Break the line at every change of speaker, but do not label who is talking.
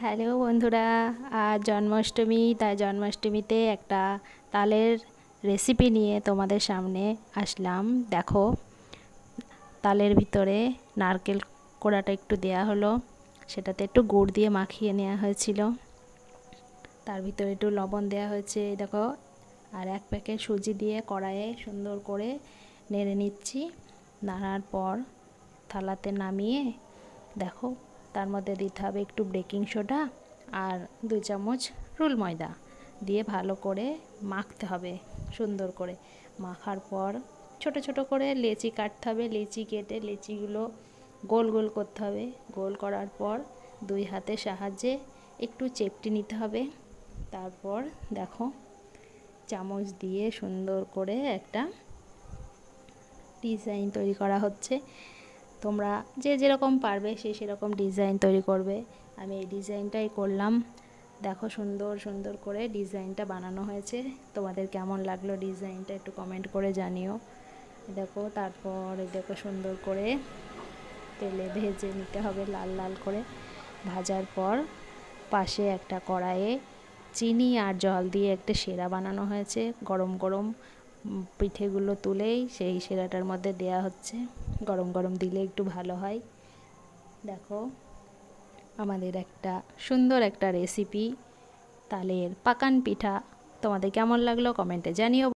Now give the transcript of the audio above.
Hello বন্ধুরা, আজ জন্মাষ্টমী, তাই জন্মাষ্টমীতে একটা তালের রেসিপি নিয়ে তোমাদের সামনে আসলাম। দেখো, তালের ভিতরে নারকেল কোড়াটা একটু দেয়া হলো, সেটাতে একটু গুড় দিয়ে মাখিয়ে নেওয়া হয়েছিল, তার ভিতরে একটু লবণ দেওয়া হয়েছে দেখো, আর এক প্যাকেট সুজি দিয়ে কড়াইয়ে সুন্দর করে নেড়ে নিচ্ছি। নাড়ার পর থালাতে নামিয়ে দেখো, তার মধ্যে দিতে হবে একটু বেকিং সোডা আর 2 চামচ রুল ময়দা দিয়ে ভালো করে মাখতে হবে। সুন্দর করে মাখার পর ছোট ছোট করে লেচি কাটতে হবে। লেচি কেটে লেচিগুলো গোল গোল করতে হবে। গোল করার পর 2 হাতের সাহায্যে একটু চেপটে নিতে হবে। তারপর দেখো, চামচ দিয়ে সুন্দর করে একটা ডিজাইন তৈরি করা হচ্ছে। তোমরা যে যেরকম পারবে সে সেরকম ডিজাইন তৈরি করবে। আমি এই ডিজাইনটাই করলাম। দেখো, সুন্দর সুন্দর করে ডিজাইনটা বানানো হয়েছে। তোমাদের কেমন লাগলো ডিজাইনটা একটু কমেন্ট করে জানিও। দেখো, তারপর দেখো সুন্দর করে তেলে ভেজে নিতে হবে, লাল লাল করে। ভাজার পর পাশে একটা কড়াইয়ে চিনি আর জল দিয়ে একটা সেরা বানানো হয়েছে। গরম গরম পিঠেগুলো তুলেই সেই সেরাটার মধ্যে দেয়া হচ্ছে। গরম গরম দিলে একটু ভালো হয়। দেখো, আমাদের একটা সুন্দর একটা রেসিপি তালের পাকান পিঠা। তোমাদের কেমন লাগলো কমেন্টে জানিও।